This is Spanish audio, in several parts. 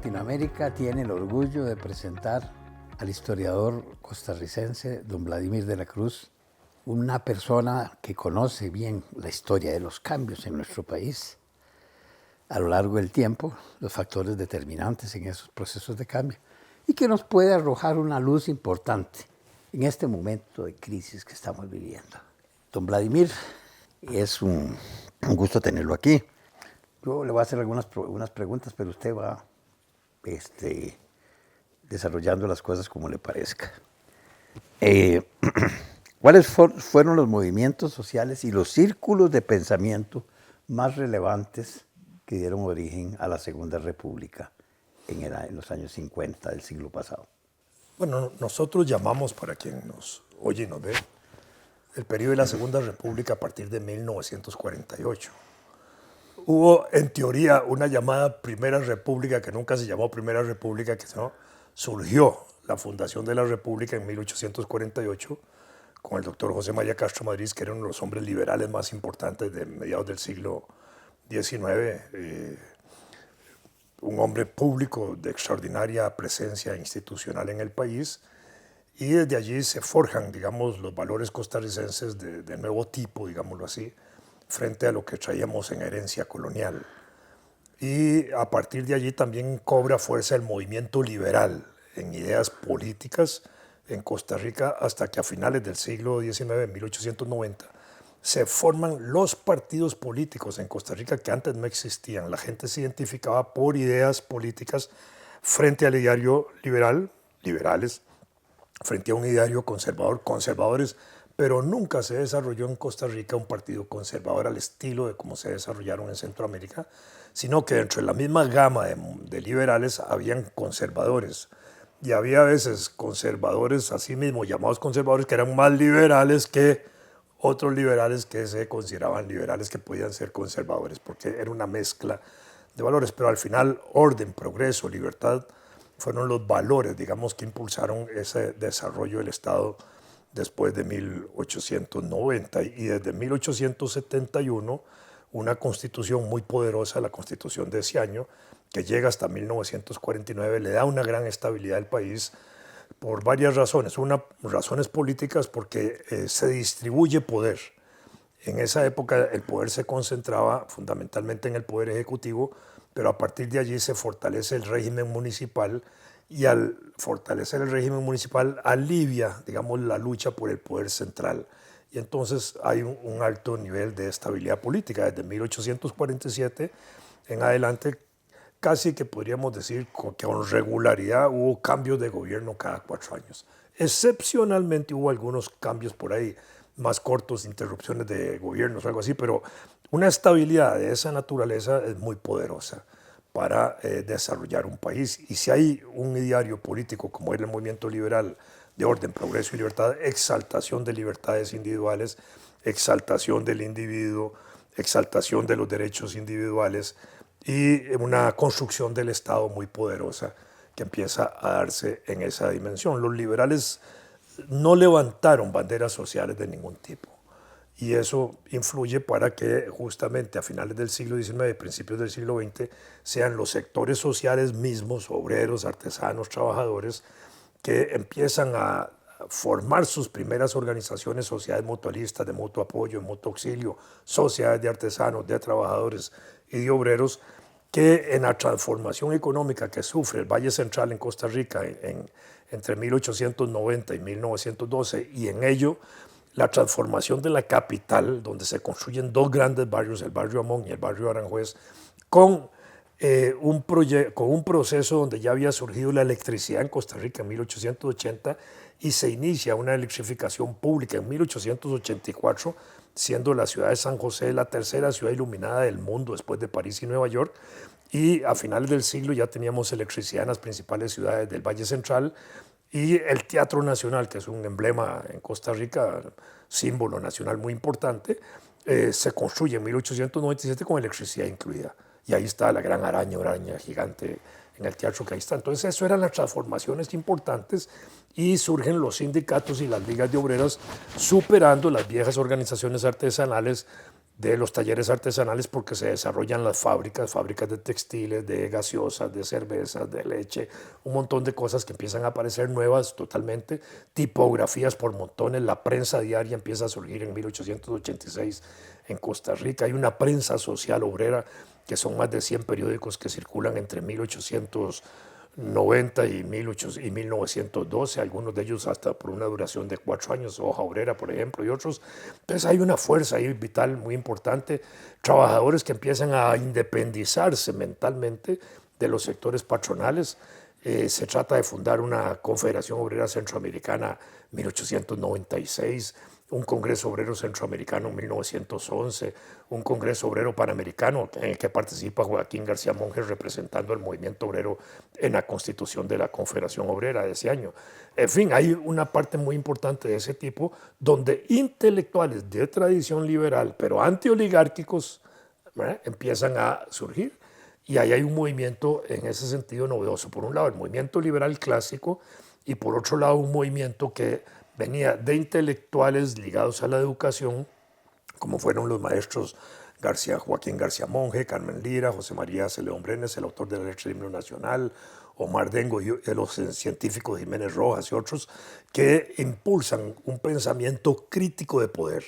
Latinoamérica tiene el orgullo de presentar al historiador costarricense don Vladimir de la Cruz, una persona que conoce bien la historia de los cambios en nuestro país a lo largo del tiempo, los factores determinantes en esos procesos de cambio, y que nos puede arrojar una luz importante en este momento de crisis que estamos viviendo. Don Vladimir, es un gusto tenerlo aquí. Yo le voy a hacer algunas preguntas, pero usted va desarrollando las cosas como le parezca. ¿Cuáles fueron los movimientos sociales y los círculos de pensamiento más relevantes que dieron origen a la Segunda República en los años 50 del siglo pasado? Bueno, nosotros llamamos, para quien nos oye y nos ve, el periodo de la Segunda República a partir de 1948. Hubo, en teoría, una llamada Primera República, que nunca se llamó Primera República, que surgió la fundación de la República en 1848 con el doctor José María Castro Madrid, que era uno de los hombres liberales más importantes de mediados del siglo XIX, un hombre público de extraordinaria presencia institucional en el país, y desde allí se forjan, digamos, los valores costarricenses de nuevo tipo, digámoslo así, frente a lo que traíamos en herencia colonial. Y a partir de allí también cobra fuerza el movimiento liberal en ideas políticas en Costa Rica, hasta que a finales del siglo XIX, en 1890, se forman los partidos políticos en Costa Rica que antes no existían. La gente se identificaba por ideas políticas frente al ideario liberal, liberales, frente a un ideario conservador, conservadores, pero nunca se desarrolló en Costa Rica un partido conservador al estilo de cómo se desarrollaron en Centroamérica, sino que dentro de la misma gama de liberales habían conservadores. Y había a veces conservadores, así mismo llamados conservadores, que eran más liberales que otros liberales que se consideraban liberales, que podían ser conservadores, porque era una mezcla de valores. Pero al final, orden, progreso, libertad fueron los valores, digamos, que impulsaron ese desarrollo del Estado después de 1890. Y desde 1871, una constitución muy poderosa, la constitución de ese año, que llega hasta 1949, le da una gran estabilidad al país por varias razones. Una, razones políticas, porque se distribuye poder. En esa época el poder se concentraba fundamentalmente en el poder ejecutivo, pero a partir de allí se fortalece el régimen municipal, y al fortalecer el régimen municipal alivia, digamos, la lucha por el poder central. Y entonces hay un alto nivel de estabilidad política. Desde 1847 en adelante, casi que podríamos decir que con regularidad hubo cambios de gobierno cada 4 años. Excepcionalmente hubo algunos cambios por ahí, más cortos, interrupciones de gobiernos o algo así, pero una estabilidad de esa naturaleza es muy poderosa para desarrollar un país. Y si hay un ideario político como era el movimiento liberal de orden, progreso y libertad, exaltación de libertades individuales, exaltación del individuo, exaltación de los derechos individuales y una construcción del Estado muy poderosa que empieza a darse en esa dimensión. Los liberales no levantaron banderas sociales de ningún tipo, y eso influye para que justamente a finales del siglo XIX y principios del siglo XX sean los sectores sociales mismos, obreros, artesanos, trabajadores, que empiezan a formar sus primeras organizaciones, sociedades mutualistas de mutuo apoyo, de mutuo auxilio, sociedades de artesanos, de trabajadores y de obreros, que en la transformación económica que sufre el Valle Central en Costa Rica entre 1890 y 1912, y en ello la transformación de la capital, donde se construyen dos grandes barrios, el barrio Amón y el barrio Aranjuez, con un proceso donde ya había surgido la electricidad en Costa Rica en 1880, y se inicia una electrificación pública en 1884, siendo la ciudad de San José la tercera ciudad iluminada del mundo después de París y Nueva York. Y a finales del siglo ya teníamos electricidad en las principales ciudades del Valle Central, y el Teatro Nacional, que es un emblema en Costa Rica, símbolo nacional muy importante, se construye en 1897 con electricidad incluida. Y ahí está la gran araña gigante en el teatro que ahí está. Entonces, eso eran las transformaciones importantes, y surgen los sindicatos y las ligas de obreras superando las viejas organizaciones artesanales de los talleres artesanales porque se desarrollan las fábricas de textiles, de gaseosas, de cervezas, de leche, un montón de cosas que empiezan a aparecer nuevas totalmente, tipografías por montones, la prensa diaria empieza a surgir en 1886 en Costa Rica, hay una prensa social obrera que son más de 100 periódicos que circulan entre 1890 y 1912, algunos de ellos hasta por una duración de 4 años, Hoja Obrera, por ejemplo, y otros. Entonces hay una fuerza ahí vital muy importante, trabajadores que empiezan a independizarse mentalmente de los sectores patronales. Se trata de fundar una Confederación Obrera Centroamericana en 1896, un Congreso Obrero Centroamericano en 1911, un Congreso Obrero Panamericano en el que participa Joaquín García Monge representando el movimiento obrero en la constitución de la Confederación Obrera de ese año. En fin, hay una parte muy importante de ese tipo donde intelectuales de tradición liberal, pero antioligárquicos, ¿verdad?, empiezan a surgir. Y ahí hay un movimiento en ese sentido novedoso. Por un lado, el movimiento liberal clásico y por otro lado, un movimiento que venía de intelectuales ligados a la educación, como fueron los maestros Joaquín García Monge, Carmen Lira, José María C. León Brenes, el autor de la letra del himno nacional, Omar Dengo y los científicos Jiménez Rojas y otros, que impulsan un pensamiento crítico de poder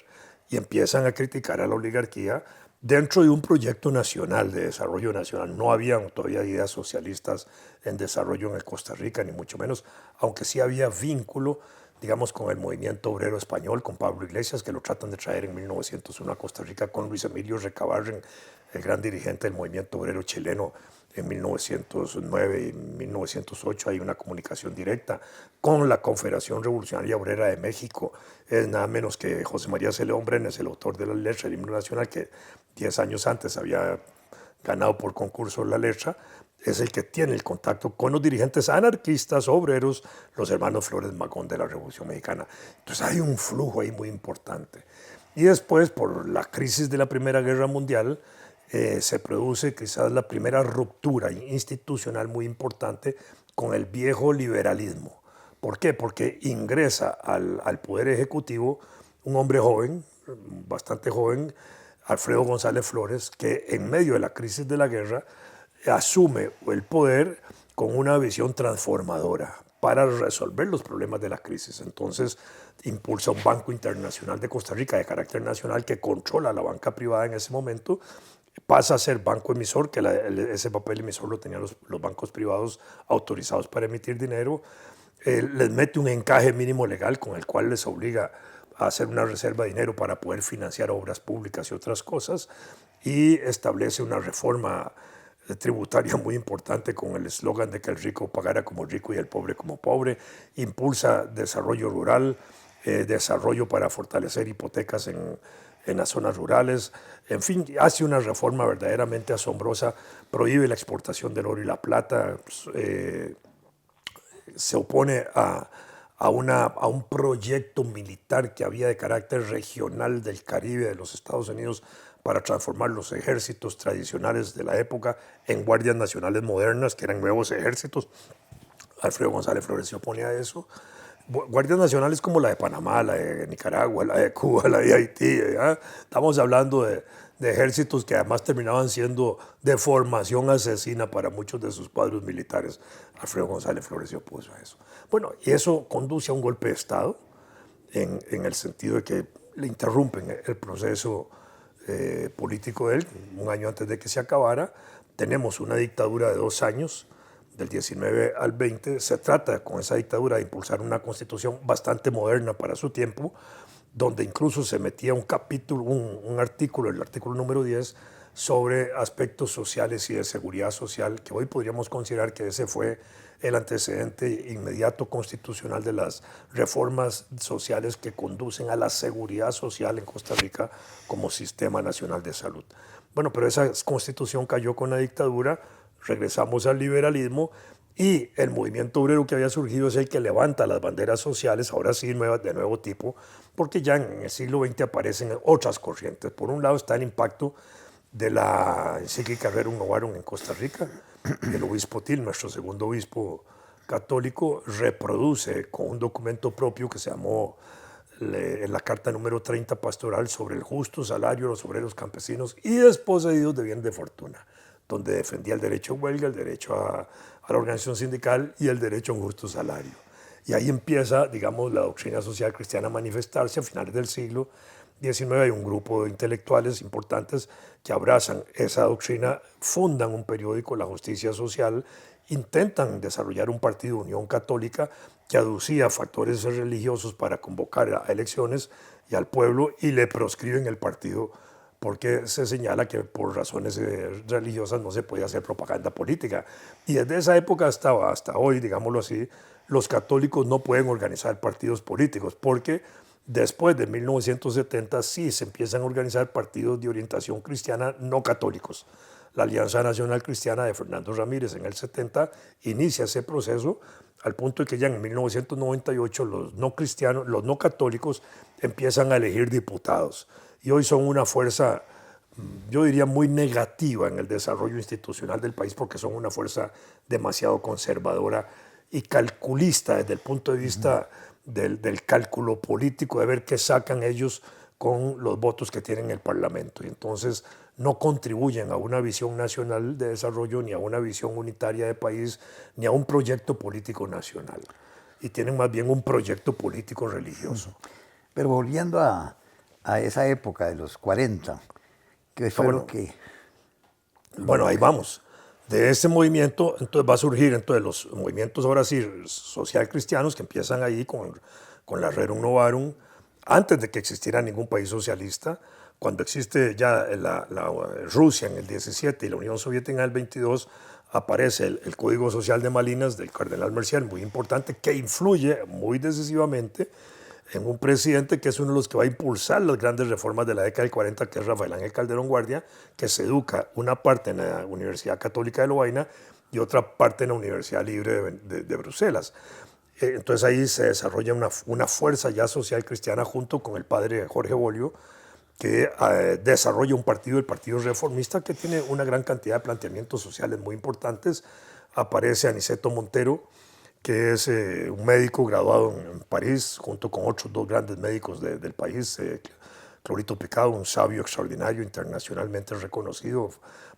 y empiezan a criticar a la oligarquía dentro de un proyecto nacional, de desarrollo nacional. No habían todavía ideas socialistas en desarrollo en Costa Rica, ni mucho menos, aunque sí había vínculo, digamos, con el movimiento obrero español, con Pablo Iglesias, que lo tratan de traer en 1901 a Costa Rica, con Luis Emilio Recabarren, el gran dirigente del movimiento obrero chileno. En 1909 y 1908 hay una comunicación directa con la Confederación Revolucionaria Obrera de México. Es nada menos que José María C. León Brenes, el autor de la letra del himno nacional, que 10 años antes había ganado por concurso la letra, es el que tiene el contacto con los dirigentes anarquistas, obreros, los hermanos Flores Magón de la Revolución Mexicana. Entonces hay un flujo ahí muy importante. Y después, por la crisis de la Primera Guerra Mundial, se produce quizás la primera ruptura institucional muy importante con el viejo liberalismo. ¿Por qué? Porque ingresa al Poder Ejecutivo un hombre joven, bastante joven, Alfredo González Flores, que en medio de la crisis de la guerra asume el poder con una visión transformadora para resolver los problemas de la crisis. Entonces impulsa un Banco Internacional de Costa Rica de carácter nacional que controla la banca privada en ese momento, pasa a ser banco emisor, que ese papel emisor lo tenían los bancos privados autorizados para emitir dinero, les mete un encaje mínimo legal con el cual les obliga a hacer una reserva de dinero para poder financiar obras públicas y otras cosas, y establece una reforma tributaria muy importante con el eslogan de que el rico pagara como rico y el pobre como pobre, impulsa desarrollo rural, desarrollo para fortalecer hipotecas en las zonas rurales, en fin, hace una reforma verdaderamente asombrosa, prohíbe la exportación del oro y la plata, se opone a un proyecto militar que había de carácter regional del Caribe de los Estados Unidos para transformar los ejércitos tradicionales de la época en guardias nacionales modernas, que eran nuevos ejércitos. Alfredo González Flores se opone a eso. Guardias nacionales como la de Panamá, la de Nicaragua, la de Cuba, la de Haití. ¿eh? Estamos hablando de ejércitos que además terminaban siendo de formación asesina para muchos de sus cuadros militares. Alfredo González Flores se opuso a eso. Bueno, y eso conduce a un golpe de Estado en el sentido de que le interrumpen el proceso político de él, un año antes de que se acabara. Tenemos una dictadura de 2 años, del 19 al 20. Se trata con esa dictadura de impulsar una constitución bastante moderna para su tiempo, donde incluso se metía un capítulo, un artículo, el artículo número 10, sobre aspectos sociales y de seguridad social, que hoy podríamos considerar que ese fue el antecedente inmediato constitucional de las reformas sociales que conducen a la seguridad social en Costa Rica como sistema nacional de salud. Bueno, pero esa constitución cayó con la dictadura, regresamos al liberalismo y el movimiento obrero que había surgido es el que levanta las banderas sociales, ahora sí de nuevo tipo, porque ya en el siglo XX aparecen otras corrientes. Por un lado está el impacto de la encíclica Rerum Novarum en Costa Rica. El obispo Til, nuestro segundo obispo católico, reproduce con un documento propio que se llamó en la carta número 30 pastoral sobre el justo salario de los obreros campesinos y desposeídos de bienes de fortuna, donde defendía el derecho a huelga, el derecho a la organización sindical y el derecho a un justo salario. Y ahí empieza, digamos, la doctrina social cristiana a manifestarse a finales del siglo XIX. Hay un grupo de intelectuales importantes que abrazan esa doctrina, fundan un periódico, La Justicia Social, intentan desarrollar un partido, Unión Católica, que aducía factores religiosos para convocar a elecciones y al pueblo, y le proscriben el partido porque se señala que por razones religiosas no se podía hacer propaganda política. Y desde esa época hasta hoy, digámoslo así, los católicos no pueden organizar partidos políticos, porque después de 1970 sí se empiezan a organizar partidos de orientación cristiana no católicos. La Alianza Nacional Cristiana de Fernando Ramírez en el 70 inicia ese proceso, al punto de que ya en 1998 los no cristianos, los no católicos empiezan a elegir diputados. Y hoy son una fuerza, yo diría, muy negativa en el desarrollo institucional del país, porque son una fuerza demasiado conservadora y calculista desde el punto de vista del cálculo político, de ver qué sacan ellos con los votos que tienen en el Parlamento. Y entonces no contribuyen a una visión nacional de desarrollo, ni a una visión unitaria de país, ni a un proyecto político nacional. Y tienen más bien un proyecto político religioso. Pero volviendo a esa época de los 40, ¿qué fue lo que...? Bueno, ahí vamos. De ese movimiento, entonces va a surgir los movimientos ahora sí social cristianos que empiezan ahí con la Rerum Novarum, antes de que existiera ningún país socialista. Cuando existe ya la Rusia en el 17 y la Unión Soviética en el 22, aparece el Código Social de Malinas del cardenal Mercier, muy importante, que influye muy decisivamente en un presidente que es uno de los que va a impulsar las grandes reformas de la década del 40, que es Rafael Ángel Calderón Guardia, que se educa una parte en la Universidad Católica de Lovaina y otra parte en la Universidad Libre de Bruselas. Entonces ahí se desarrolla una fuerza ya social cristiana junto con el padre Jorge Bolio, que desarrolla un partido, el Partido Reformista, que tiene una gran cantidad de planteamientos sociales muy importantes. Aparece Aniceto Montero, que es un médico graduado en París, junto con otros dos grandes médicos del país, Clorito Picado, un sabio extraordinario, internacionalmente reconocido,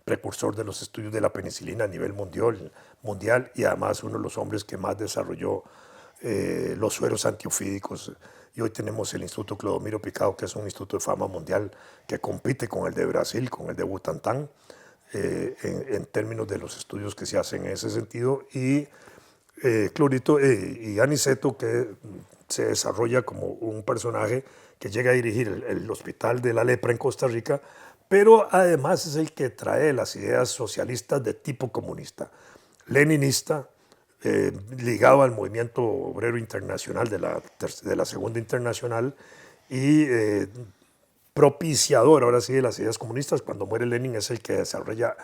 precursor de los estudios de la penicilina a nivel mundial y además uno de los hombres que más desarrolló los sueros antiofídicos. Y hoy tenemos el Instituto Clodomiro Picado, que es un instituto de fama mundial que compite con el de Brasil, con el de Butantan, en términos de los estudios que se hacen en ese sentido. Y Clorito y Aniceto, que se desarrolla como un personaje que llega a dirigir el Hospital de la Lepra en Costa Rica, pero además es el que trae las ideas socialistas de tipo comunista, leninista, ligado al movimiento obrero internacional de la Segunda Internacional y propiciador, ahora sí, de las ideas comunistas. Cuando muere Lenin es el que desarrolla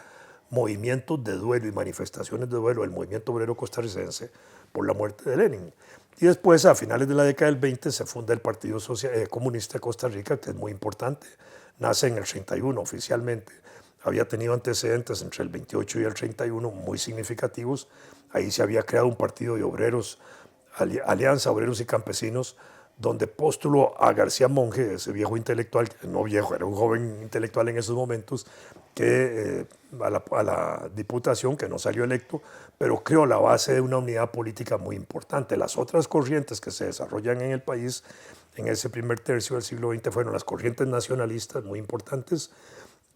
movimientos de duelo y manifestaciones de duelo del movimiento obrero costarricense por la muerte de Lenin. Y después, a finales de la década del 20, se funda el Partido Comunista de Costa Rica, que es muy importante. Nace en el 31 oficialmente. Había tenido antecedentes entre el 28 y el 31 muy significativos. Ahí se había creado un partido de obreros, Alianza Obreros y Campesinos, donde postuló a García Monge, ese viejo intelectual, no viejo, era un joven intelectual en esos momentos, que a la diputación, que no salió electo, pero creó la base de una unidad política muy importante. Las otras corrientes que se desarrollan en el país en ese primer tercio del siglo XX fueron las corrientes nacionalistas, muy importantes,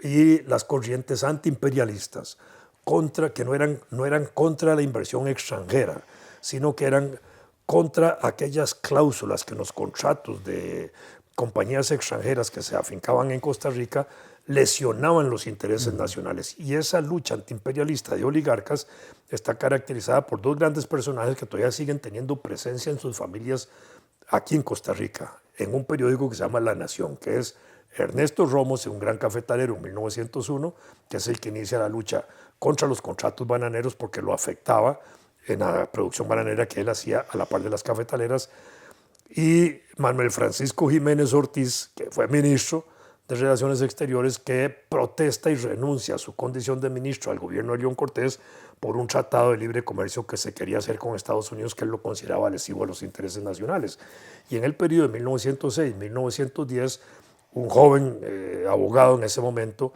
y las corrientes antiimperialistas, que no eran contra la inversión extranjera, sino que eran contra aquellas cláusulas que en los contratos de compañías extranjeras que se afincaban en Costa Rica lesionaban los intereses nacionales. Y esa lucha antiimperialista de oligarcas está caracterizada por dos grandes personajes que todavía siguen teniendo presencia en sus familias aquí en Costa Rica, en un periódico que se llama La Nación, que es Ernesto Romos, un gran cafetalero en 1901, que es el que inicia la lucha contra los contratos bananeros porque lo afectaba en la producción bananera que él hacía a la par de las cafetaleras, y Manuel Francisco Jiménez Ortiz, que fue ministro de Relaciones Exteriores que protesta y renuncia a su condición de ministro al gobierno de León Cortés por un tratado de libre comercio que se quería hacer con Estados Unidos, que él lo consideraba lesivo a los intereses nacionales. Y en el periodo de 1906-1910, un joven abogado en ese momento,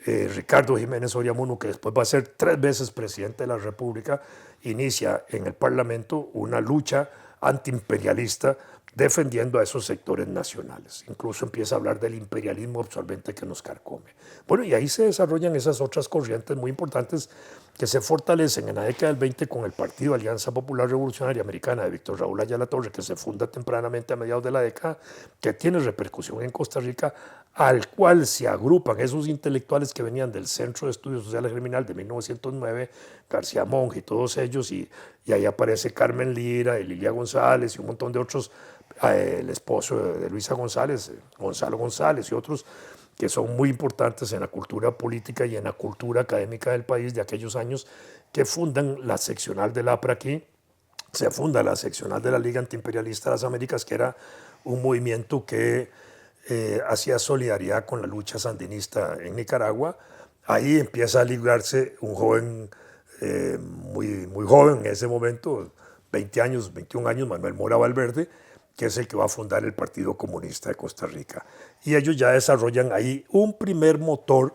Ricardo Jiménez Oriamuno, que después va a ser 3 veces presidente de la República, inicia en el Parlamento una lucha antiimperialista defendiendo a esos sectores nacionales. Incluso empieza a hablar del imperialismo absorbente que nos carcome. Bueno, y ahí se desarrollan esas otras corrientes muy importantes que se fortalecen en la década del 20 con el Partido Alianza Popular Revolucionaria Americana de Víctor Raúl Ayala Torre, que se funda tempranamente a mediados de la década, que tiene repercusión en Costa Rica, al cual se agrupan esos intelectuales que venían del Centro de Estudios Sociales Criminal de 1909, García Monge y todos ellos, y ahí aparece Carmen Lira, Lilia González y un montón de otros, el esposo de Luisa González, Gonzalo González y otros, que son muy importantes en la cultura política y en la cultura académica del país de aquellos años, que fundan la seccional del APRA aquí. Se funda la seccional de la Liga Antiimperialista de las Américas, que era un movimiento que hacía solidaridad con la lucha sandinista en Nicaragua. Ahí empieza a ligarse un joven, muy joven en ese momento, 20 años, 21 años, Manuel Mora Valverde, que es el que va a fundar el Partido Comunista de Costa Rica. Y ellos ya desarrollan ahí un primer motor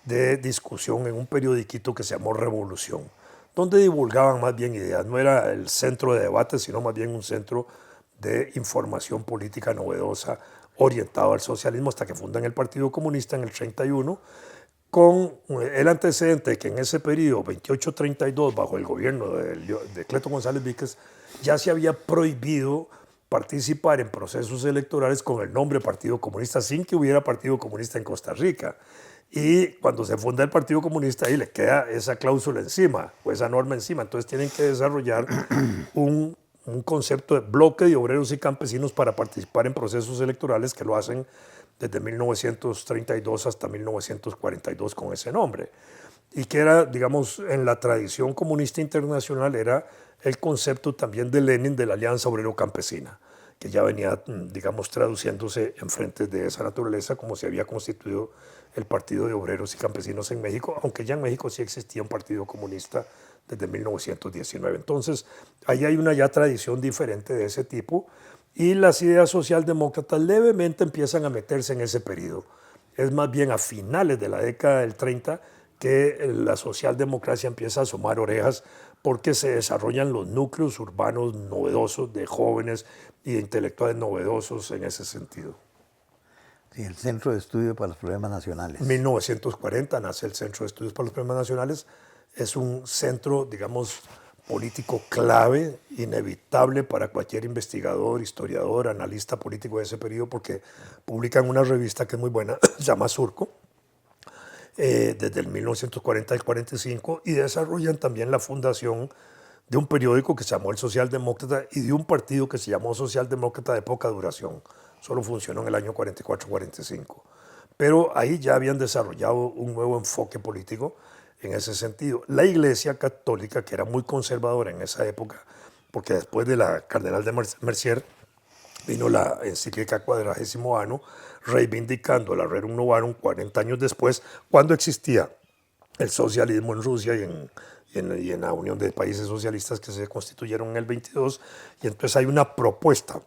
de discusión en un periodiquito que se llamó Revolución, donde divulgaban más bien ideas. No era el centro de debate, sino más bien un centro de información política novedosa orientado al socialismo, hasta que fundan el Partido Comunista en el 31, con el antecedente de que en ese periodo, 28-32, bajo el gobierno de Cleto González Víquez, ya se había prohibido participar en procesos electorales con el nombre Partido Comunista sin que hubiera Partido Comunista en Costa Rica. Y cuando se funda el Partido Comunista, ahí le queda esa cláusula encima, o esa norma encima. Entonces tienen que desarrollar un concepto de bloque de obreros y campesinos para participar en procesos electorales, que lo hacen desde 1932 hasta 1942 con ese nombre. Y que era, digamos, en la tradición comunista internacional, era el concepto también de Lenin de la Alianza Obrero-Campesina, que ya venía, digamos, traduciéndose en frentes de esa naturaleza, como se había constituido el Partido de Obreros y Campesinos en México, aunque ya en México sí existía un partido comunista desde 1919. Entonces, ahí hay una ya tradición diferente de ese tipo, y las ideas socialdemócratas levemente empiezan a meterse en ese periodo. Es más bien a finales de la década del 30 que la socialdemocracia empieza a asomar orejas, porque se desarrollan los núcleos urbanos novedosos de jóvenes y de intelectuales novedosos en ese sentido. Sí, el Centro de Estudio para los Problemas Nacionales. En 1940 nace el Centro de Estudios para los Problemas Nacionales. Es un centro, digamos, político clave, inevitable para cualquier investigador, historiador, analista político de ese periodo, porque publican una revista que es muy buena, se llama Surco, desde el 1940 al 45, y desarrollan también la fundación de un periódico que se llamó El Socialdemócrata y de un partido que se llamó Socialdemócrata de poca duración. Solo funcionó en el año 44-45. Pero ahí ya habían desarrollado un nuevo enfoque político en ese sentido. La Iglesia Católica, que era muy conservadora en esa época, porque después de la Cardenal de Mercier vino la encíclica Quadragésimo Anno, reivindicando la Rerum Novarum 40 años después, cuando existía el socialismo en Rusia y en la Unión de Países Socialistas que se constituyeron en el 22, y entonces hay una propuesta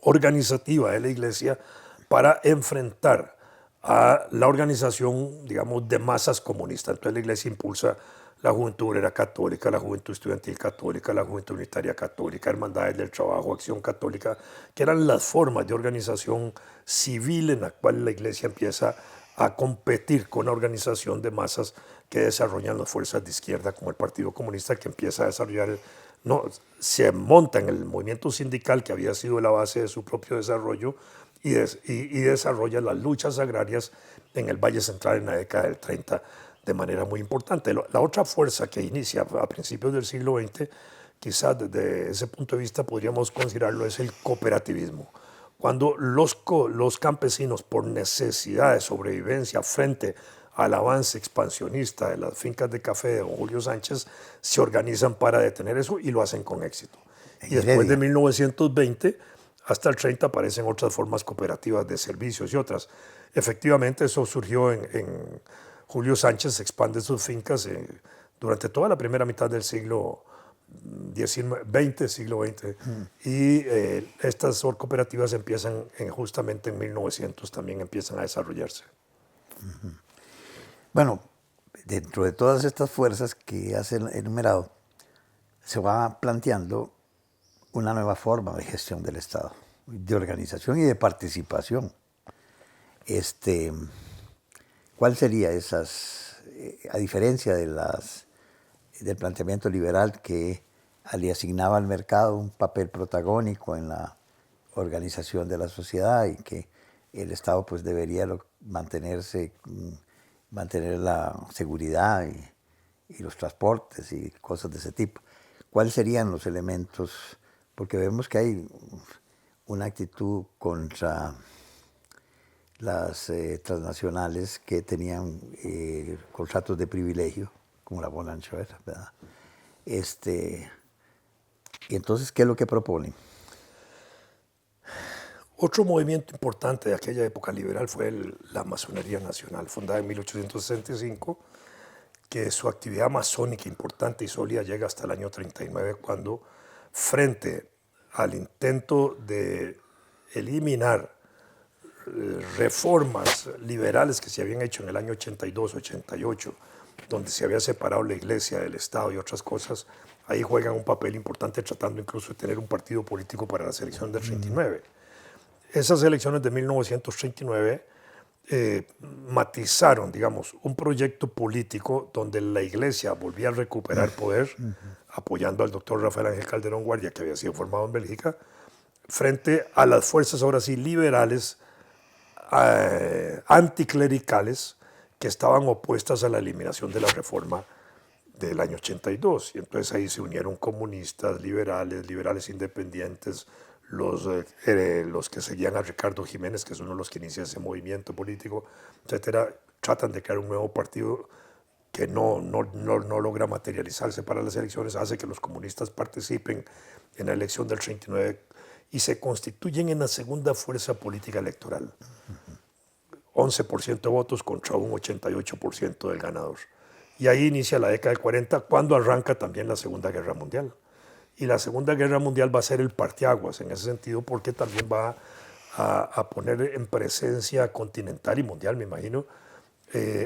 organizativa de la Iglesia para enfrentar a la organización, digamos, de masas comunistas. Entonces la Iglesia impulsa la Juventud Obrera Católica, la Juventud Estudiantil Católica, la Juventud Unitaria Católica, Hermandades del Trabajo, Acción Católica, que eran las formas de organización civil en la cual la Iglesia empieza a competir con la organización de masas que desarrollan las fuerzas de izquierda, como el Partido Comunista, que empieza a desarrollar, se monta en el movimiento sindical, que había sido la base de su propio desarrollo, y desarrolla las luchas agrarias en el Valle Central en la década del 30 de manera muy importante. La otra fuerza que inicia a principios del siglo XX, quizás desde ese punto de vista podríamos considerarlo, es el cooperativismo. Cuando los campesinos, por necesidad de sobrevivencia frente al avance expansionista de las fincas de café de don Julio Sánchez, se organizan para detener eso y lo hacen con éxito. Y después de 1920 hasta el 30 aparecen otras formas cooperativas de servicios y otras. Efectivamente, eso surgió en Julio Sánchez, expande sus fincas durante toda la primera mitad del siglo siglo XX, y estas cooperativas empiezan justamente en 1900 también empiezan a desarrollarse. Bueno, dentro de todas estas fuerzas que has enumerado, se va planteando una nueva forma de gestión del Estado, de organización y de participación. ¿Cuál sería esas, a diferencia de del planteamiento liberal que le asignaba al mercado un papel protagónico en la organización de la sociedad y que el Estado pues debería mantener la seguridad y los transportes y cosas de ese tipo? ¿Cuáles serían los elementos? Porque vemos que hay una actitud contra las transnacionales que tenían contratos de privilegio, como la Bonaventure, ¿verdad? Y entonces, ¿qué es lo que proponen? Otro movimiento importante de aquella época liberal fue la Masonería Nacional, fundada en 1865, que su actividad masónica importante y sólida llega hasta el año 39, cuando, frente al intento de eliminar reformas liberales que se habían hecho en el año 82-88, donde se había separado la iglesia del Estado y otras cosas, ahí juegan un papel importante tratando incluso de tener un partido político para las elecciones del 39. Esas elecciones de 1939 matizaron, digamos, un proyecto político donde la iglesia volvía a recuperar poder, apoyando al doctor Rafael Ángel Calderón Guardia, que había sido formado en Bélgica, frente a las fuerzas ahora sí liberales, anticlericales, que estaban opuestas a la eliminación de la reforma del año 82. Y entonces ahí se unieron comunistas, liberales independientes, los que seguían a Ricardo Jiménez, que es uno de los que inicia ese movimiento político, etcétera. Tratan de crear un nuevo partido que no logra materializarse para las elecciones, hace que los comunistas participen en la elección del 39 y se constituyen en la segunda fuerza política electoral. 11% de votos contra un 88% del ganador. Y ahí inicia la década del 40, cuando arranca también la Segunda Guerra Mundial. Y la Segunda Guerra Mundial va a ser el parteaguas en ese sentido, porque también va a poner en presencia continental y mundial, me imagino,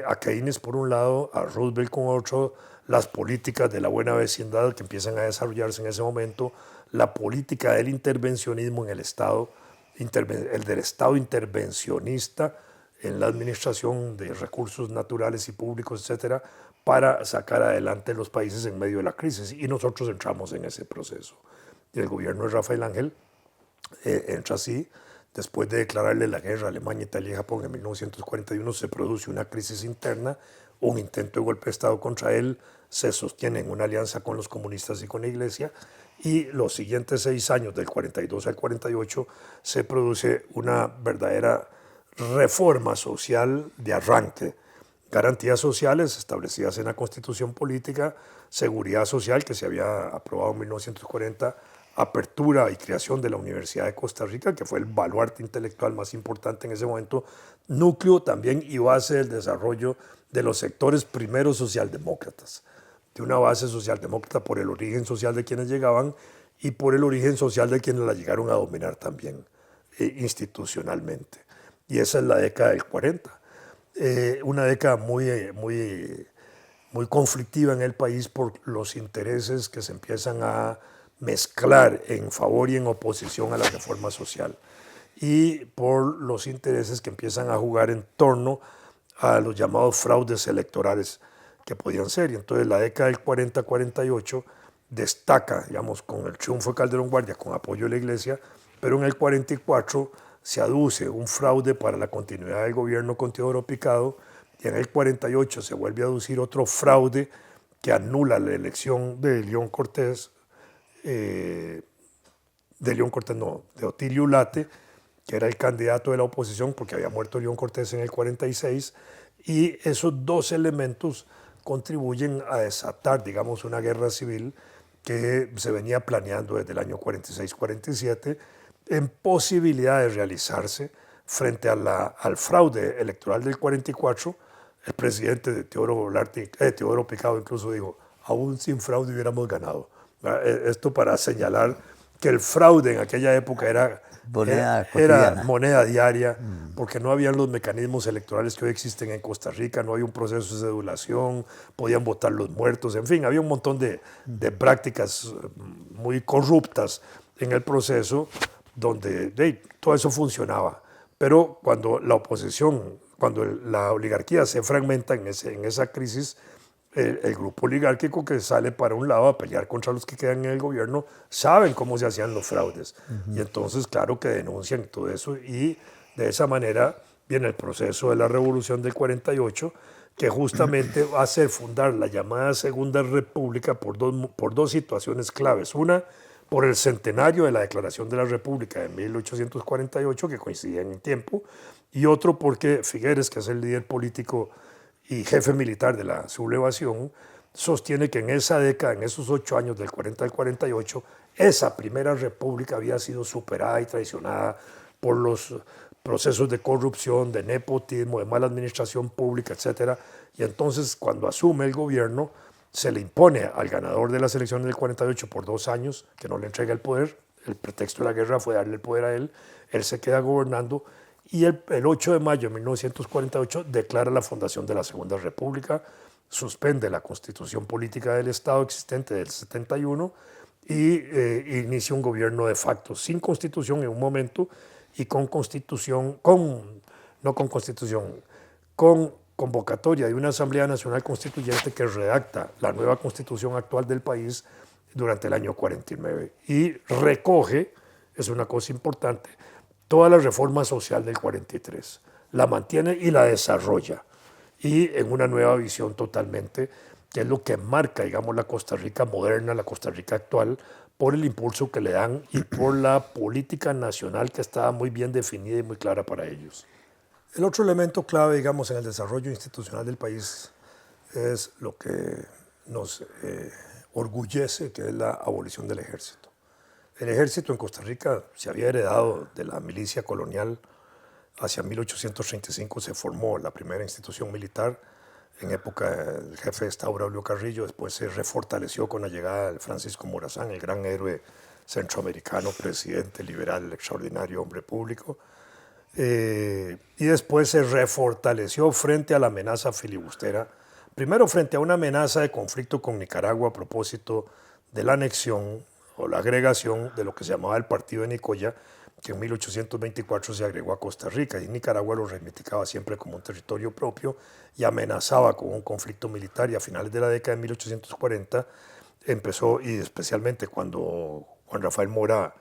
a Keynes por un lado, a Roosevelt con otro, las políticas de la buena vecindad que empiezan a desarrollarse en ese momento, la política del intervencionismo en el Estado, el del Estado intervencionista en la administración de recursos naturales y públicos, etcétera, para sacar adelante los países en medio de la crisis. Y nosotros entramos en ese proceso. Y el gobierno de Rafael Ángel entra así. Después de declararle la guerra a Alemania, Italia y Japón en 1941, se produce una crisis interna, un intento de golpe de Estado contra él, se sostiene en una alianza con los comunistas y con la Iglesia, y los siguientes 6 años, del 42 al 48, se produce una verdadera reforma social de arranque, garantías sociales establecidas en la Constitución Política, seguridad social que se había aprobado en 1940, apertura y creación de la Universidad de Costa Rica, que fue el baluarte intelectual más importante en ese momento, núcleo también y base del desarrollo de los sectores primeros socialdemócratas, de una base socialdemócrata por el origen social de quienes llegaban y por el origen social de quienes la llegaron a dominar también institucionalmente. Y esa es la década del 40. Una década muy conflictiva en el país por los intereses que se empiezan a mezclar en favor y en oposición a la reforma social, y por los intereses que empiezan a jugar en torno a los llamados fraudes electorales que podían ser. Y entonces la década del 40-48 destaca, digamos, con el triunfo de Calderón Guardia, con apoyo de la Iglesia, pero en el 44 se aduce un fraude para la continuidad del gobierno con Teodoro Picado, y en el 48 se vuelve a aducir otro fraude que anula la elección de León Cortés, de Otilio Ulate, que era el candidato de la oposición porque había muerto León Cortés en el 46, y esos dos elementos contribuyen a desatar, digamos, una guerra civil que se venía planeando desde el año 46-47, en posibilidad de realizarse frente al fraude electoral del 44. El presidente de Teodoro Picado incluso dijo, aún sin fraude hubiéramos ganado. Esto para señalar que el fraude en aquella época era cotidiana. moneda diaria, porque no habían los mecanismos electorales que hoy existen en Costa Rica, no había un proceso de cedulación, podían votar los muertos, en fin, había un montón de prácticas muy corruptas en el proceso donde todo eso funcionaba. Pero cuando la oposición, cuando la oligarquía se fragmenta en esa crisis, el grupo oligárquico que sale para un lado a pelear contra los que quedan en el gobierno saben cómo se hacían los fraudes. Y entonces, claro que denuncian todo eso y de esa manera viene el proceso de la Revolución del 48, que justamente va a hacer fundar la llamada Segunda República por dos situaciones claves. Una, por el centenario de la Declaración de la República de 1848, que coincidían en tiempo, y otro porque Figueres, que es el líder político y jefe militar de la sublevación, sostiene que en esa década, en esos 8 años del 40 al 48, esa primera república había sido superada y traicionada por los procesos de corrupción, de nepotismo, de mala administración pública, etc. Y entonces, cuando asume el gobierno, se le impone al ganador de las elecciones del 48 por 2 años que no le entrega el poder. El pretexto de la guerra fue darle el poder a él se queda gobernando y el 8 de mayo de 1948 declara la fundación de la Segunda República, suspende la constitución política del Estado existente del 71 y inicia un gobierno de facto, sin constitución en un momento y con convocatoria de una Asamblea Nacional Constituyente que redacta la nueva constitución actual del país durante el año 49 y recoge, es una cosa importante, toda la reforma social del 43, la mantiene y la desarrolla, y en una nueva visión totalmente, que es lo que marca, digamos, la Costa Rica moderna, la Costa Rica actual, por el impulso que le dan y por la política nacional que estaba muy bien definida y muy clara para ellos. El otro elemento clave, digamos, en el desarrollo institucional del país es lo que nos orgullece, que es la abolición del ejército. El ejército en Costa Rica se había heredado de la milicia colonial. Hacia 1835 se formó la primera institución militar. En época del jefe de Estado Braulio Carrillo, después se refortaleció con la llegada de Francisco Morazán, el gran héroe centroamericano, presidente liberal, extraordinario, hombre público. Y después se refortaleció frente a la amenaza filibustera, primero frente a una amenaza de conflicto con Nicaragua a propósito de la anexión o la agregación de lo que se llamaba el Partido de Nicoya, que en 1824 se agregó a Costa Rica, y Nicaragua lo reivindicaba siempre como un territorio propio y amenazaba con un conflicto militar, y a finales de la década de 1840 empezó, y especialmente cuando Juan Rafael Mora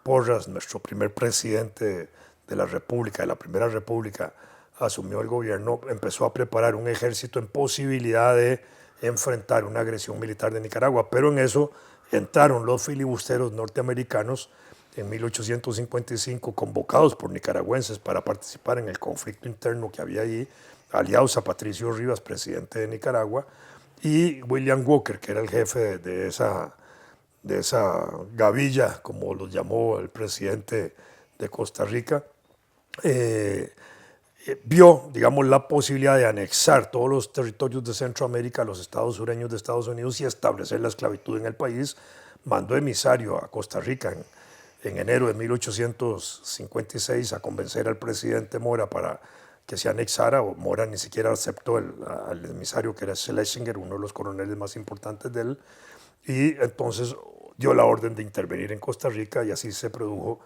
Porras, nuestro primer presidente de la República, de la Primera República, asumió el gobierno, empezó a preparar un ejército en posibilidad de enfrentar una agresión militar de Nicaragua, pero en eso entraron los filibusteros norteamericanos en 1855, convocados por nicaragüenses para participar en el conflicto interno que había allí, aliados a Patricio Rivas, presidente de Nicaragua, y William Walker, que era el jefe de esa gavilla, como lo llamó el presidente de Costa Rica, vio, digamos, la posibilidad de anexar todos los territorios de Centroamérica a los estados sureños de Estados Unidos y establecer la esclavitud en el país. Mandó emisario a Costa Rica en enero de 1856 a convencer al presidente Mora para que se anexara. Mora ni siquiera aceptó al emisario, que era Schlesinger, uno de los coroneles más importantes de él, y entonces dio la orden de intervenir en Costa Rica, y así se produjo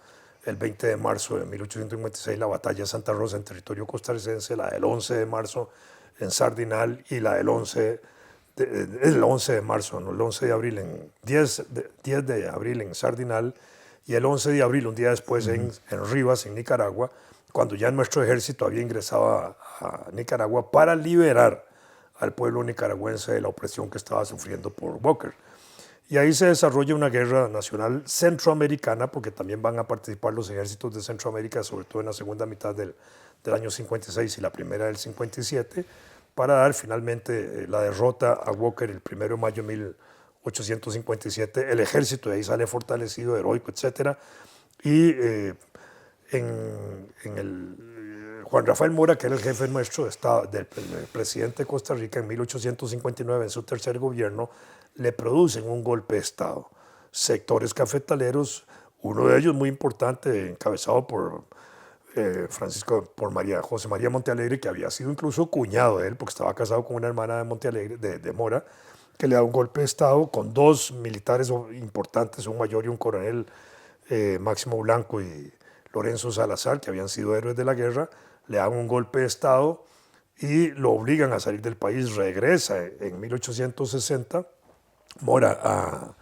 el 20 de marzo de 1856 la batalla de Santa Rosa en territorio costarricense, la del 11 de marzo en Sardinal y la del 11 de marzo, no, el 11 de abril, 10 de abril en Sardinal, y el 11 de abril, un día después, en Rivas, en Nicaragua, cuando ya nuestro ejército había ingresado a Nicaragua para liberar al pueblo nicaragüense de la opresión que estaba sufriendo por Walker. Y ahí se desarrolla una guerra nacional centroamericana, porque también van a participar los ejércitos de Centroamérica, sobre todo en la segunda mitad del año 56 y la primera del 57, para dar finalmente la derrota a Walker el 1 de mayo de 1857. El ejército de ahí sale fortalecido, heroico, etc. Y Juan Rafael Mora, que era el jefe nuestro, del presidente de Costa Rica en 1859, en su tercer gobierno, le producen un golpe de Estado. Sectores cafetaleros, uno de ellos muy importante, encabezado por José María Montealegre, que había sido incluso cuñado de él, porque estaba casado con una hermana de Montealegre, de Mora, que le da un golpe de Estado con dos militares importantes, un mayor y un coronel, Máximo Blanco y Lorenzo Salazar, que habían sido héroes de la guerra. Le dan un golpe de Estado y lo obligan a salir del país. Regresa en 1860 Mora a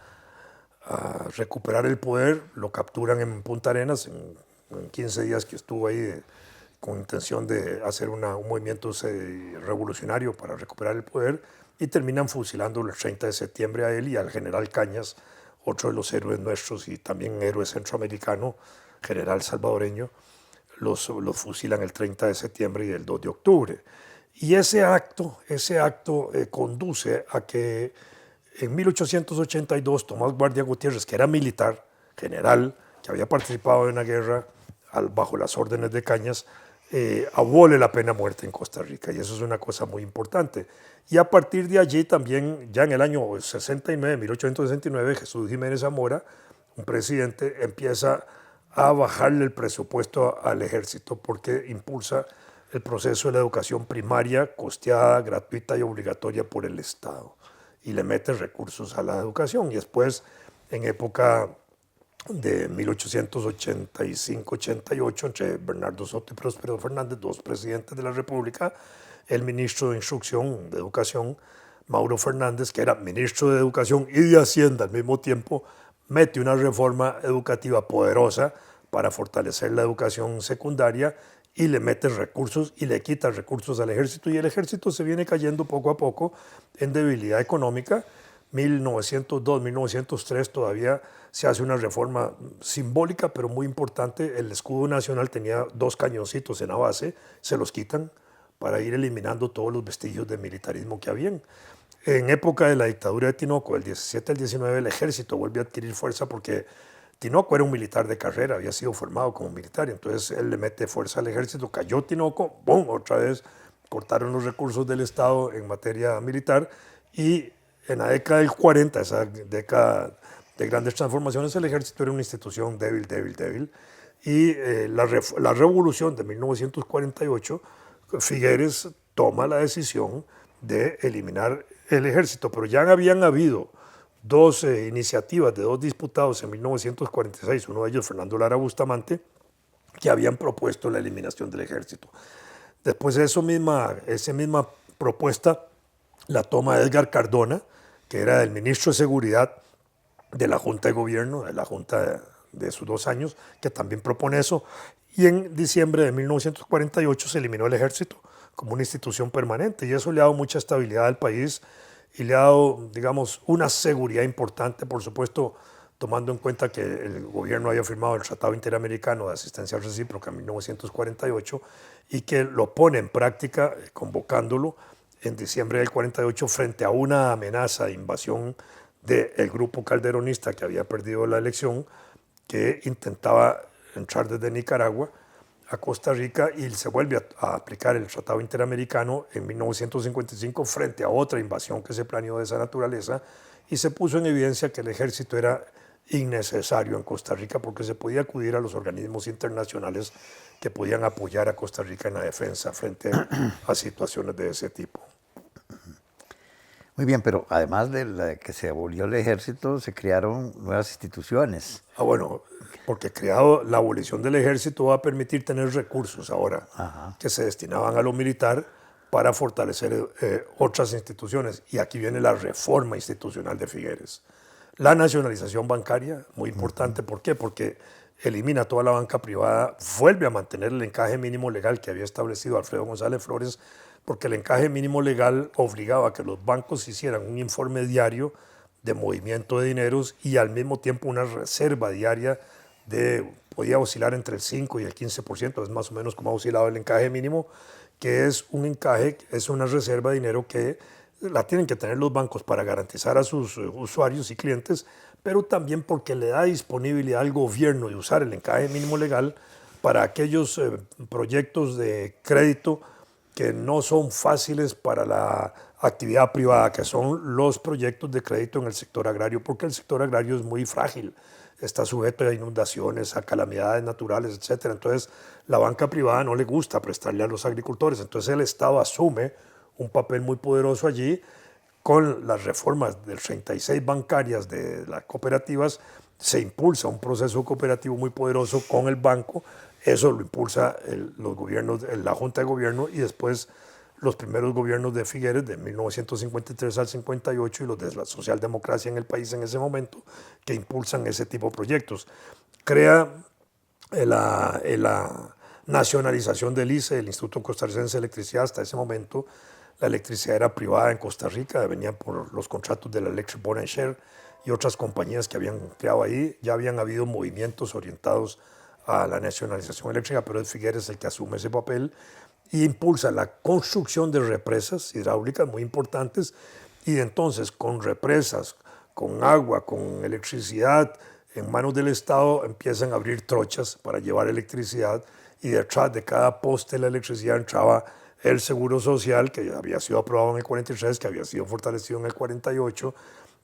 recuperar el poder, lo capturan en Punta Arenas en 15 días que estuvo ahí con intención de hacer un movimiento revolucionario para recuperar el poder, y terminan fusilando el 30 de septiembre a él y al general Cañas, otro de los héroes nuestros y también héroe centroamericano, general salvadoreño. Los fusilan el 30 de septiembre y el 2 de octubre. Y ese acto conduce a que en 1882 Tomás Guardia Gutiérrez, que era militar, general, que había participado en la guerra bajo las órdenes de Cañas, abole la pena de muerte en Costa Rica, y eso es una cosa muy importante. Y a partir de allí también, ya en el año 69, 1869, Jesús Jiménez Zamora, un presidente, empieza a bajarle el presupuesto al ejército porque impulsa el proceso de la educación primaria costeada, gratuita y obligatoria por el Estado, y le mete recursos a la educación. Y después, en época de 1885-88, entre Bernardo Soto y Próspero Fernández, dos presidentes de la República, el ministro de Instrucción, de Educación, Mauro Fernández, que era ministro de Educación y de Hacienda al mismo tiempo, mete una reforma educativa poderosa para fortalecer la educación secundaria, y le mete recursos y le quita recursos al ejército, y el ejército se viene cayendo poco a poco en debilidad económica. 1902, 1903 todavía se hace una reforma simbólica pero muy importante. El escudo nacional tenía dos cañoncitos en la base, se los quitan para ir eliminando todos los vestigios de militarismo que habían. En época de la dictadura de Tinoco, del 17 al 19, el ejército vuelve a adquirir fuerza porque Tinoco era un militar de carrera, había sido formado como militar, y entonces él le mete fuerza al ejército. Cayó Tinoco, ¡bum!, otra vez cortaron los recursos del Estado en materia militar, y en la década del 40, esa década de grandes transformaciones, el ejército era una institución débil, débil, débil. Y la revolución de 1948, Figueres toma la decisión de eliminar el ejército, pero ya habían habido dos iniciativas de dos diputados en 1946, uno de ellos Fernando Lara Bustamante, que habían propuesto la eliminación del ejército. Después de esa misma propuesta la toma Edgar Cardona, que era el ministro de Seguridad de la Junta de Gobierno, de la Junta de esos 2 años, que también propone eso, y en diciembre de 1948 se eliminó el ejército como una institución permanente, y eso le ha dado mucha estabilidad al país y le ha dado, digamos, una seguridad importante, por supuesto, tomando en cuenta que el gobierno había firmado el Tratado Interamericano de Asistencia Recíproca en 1948 y que lo pone en práctica convocándolo en diciembre del 48 frente a una amenaza de invasión del grupo calderonista que había perdido la elección, que intentaba entrar desde Nicaragua a Costa Rica, y se vuelve a aplicar el Tratado Interamericano en 1955 frente a otra invasión que se planeó de esa naturaleza, y se puso en evidencia que el ejército era innecesario en Costa Rica porque se podía acudir a los organismos internacionales que podían apoyar a Costa Rica en la defensa frente a situaciones de ese tipo. Muy bien, pero además de que se abolió el ejército, se crearon nuevas instituciones. Bueno, porque la abolición del ejército va a permitir tener recursos ahora que se destinaban a lo militar para fortalecer otras instituciones. Y aquí viene la reforma institucional de Figueres. La nacionalización bancaria, muy importante. ¿Por qué? Porque elimina toda la banca privada, vuelve a mantener el encaje mínimo legal que había establecido Alfredo González Flores, porque el encaje mínimo legal obligaba a que los bancos hicieran un informe diario de movimiento de dineros y al mismo tiempo una reserva diaria podía oscilar entre el 5 y el 15%, es más o menos como ha oscilado el encaje mínimo, que es un encaje, es una reserva de dinero que la tienen que tener los bancos para garantizar a sus usuarios y clientes, pero también porque le da disponibilidad al gobierno de usar el encaje mínimo legal para aquellos proyectos de crédito que no son fáciles para la actividad privada, que son los proyectos de crédito en el sector agrario, porque el sector agrario es muy frágil, está sujeto a inundaciones, a calamidades naturales, etc. Entonces, la banca privada no le gusta prestarle a los agricultores, entonces el Estado asume un papel muy poderoso allí. Con las reformas del 36 bancarias de las cooperativas, se impulsa un proceso cooperativo muy poderoso con el banco. Eso lo impulsa los gobiernos, la Junta de Gobierno y después los primeros gobiernos de Figueres de 1953 al 58 y los de la socialdemocracia en el país en ese momento, que impulsan ese tipo de proyectos. Crea la nacionalización del ICE, el Instituto Costarricense de Electricidad. Hasta ese momento la electricidad era privada en Costa Rica, venía por los contratos de la Electric Board and Share y otras compañías que habían creado ahí. Ya habían habido movimientos orientados a la nacionalización eléctrica, pero es Figueres el que asume ese papel y impulsa la construcción de represas hidráulicas muy importantes, y entonces con represas, con agua, con electricidad en manos del Estado empiezan a abrir trochas para llevar electricidad, y detrás de cada poste de la electricidad entraba el Seguro Social, que había sido aprobado en el 43, que había sido fortalecido en el 48,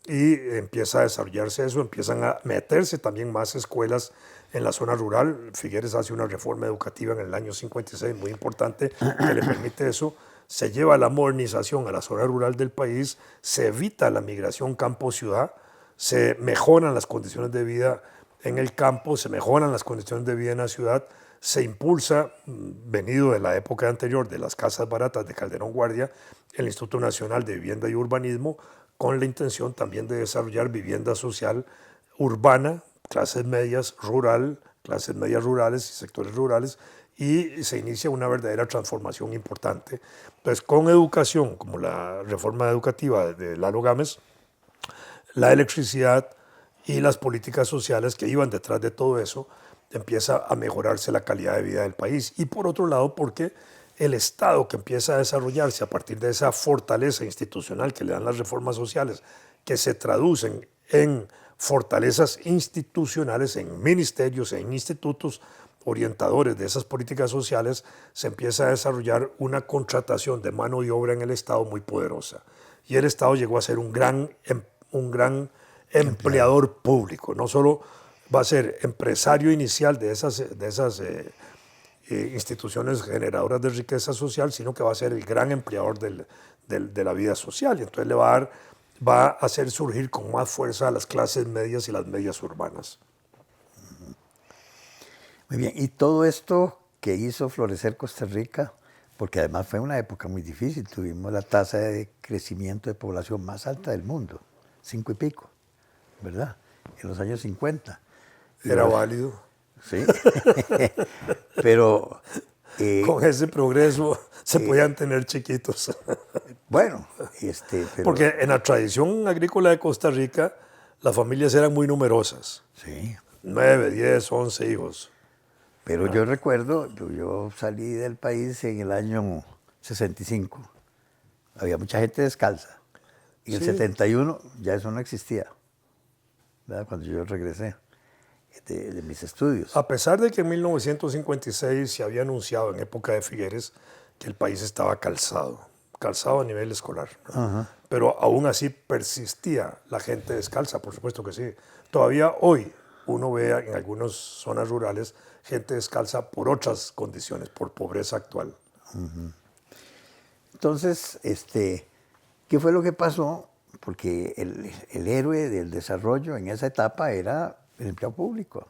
y empieza a desarrollarse eso, empiezan a meterse también más escuelas en la zona rural. Figueres hace una reforma educativa en el año 56 muy importante que le permite eso. Se lleva la modernización a la zona rural del país, se evita la migración campo-ciudad, se mejoran las condiciones de vida en el campo, se mejoran las condiciones de vida en la ciudad, se impulsa, venido de la época anterior de las casas baratas de Calderón Guardia, el Instituto Nacional de Vivienda y Urbanismo, con la intención también de desarrollar vivienda social urbana, clases medias clases medias rurales y sectores rurales, y se inicia una verdadera transformación importante. Entonces, con educación, como la reforma educativa de Lalo Gámez, la electricidad y las políticas sociales que iban detrás de todo eso, empieza a mejorarse la calidad de vida del país. Y por otro lado, porque el Estado que empieza a desarrollarse a partir de esa fortaleza institucional que le dan las reformas sociales, que se traducen en fortalezas institucionales, en ministerios, en institutos orientadores de esas políticas sociales, se empieza a desarrollar una contratación de mano y obra en el Estado muy poderosa. Y el Estado llegó a ser un gran empleador público. No solo va a ser empresario inicial de esas instituciones generadoras de riqueza social, sino que va a ser el gran empleador de la vida social. Y entonces va a hacer surgir con más fuerza a las clases medias y las medias urbanas. Muy bien, y todo esto que hizo florecer Costa Rica, porque además fue una época muy difícil, tuvimos la tasa de crecimiento de población más alta del mundo, 5 y pico, ¿verdad? En los años 50. Era válido. Sí, pero... con ese progreso se podían tener chiquitos. Bueno, pero, porque en la tradición agrícola de Costa Rica, las familias eran muy numerosas. Sí. 9, 10, 11 hijos. Pero yo recuerdo, yo salí del país en el año 65. Había mucha gente descalza. En el 71 ya eso no existía, ¿verdad? Cuando yo regresé de mis estudios. A pesar de que en 1956 se había anunciado en época de Figueres que el país estaba calzado a nivel escolar, ¿no? Pero aún así persistía la gente descalza, por supuesto que sí. Todavía hoy uno ve en algunas zonas rurales gente descalza por otras condiciones, por pobreza actual. Entonces, ¿qué fue lo que pasó? Porque el héroe del desarrollo en esa etapa era el empleo público.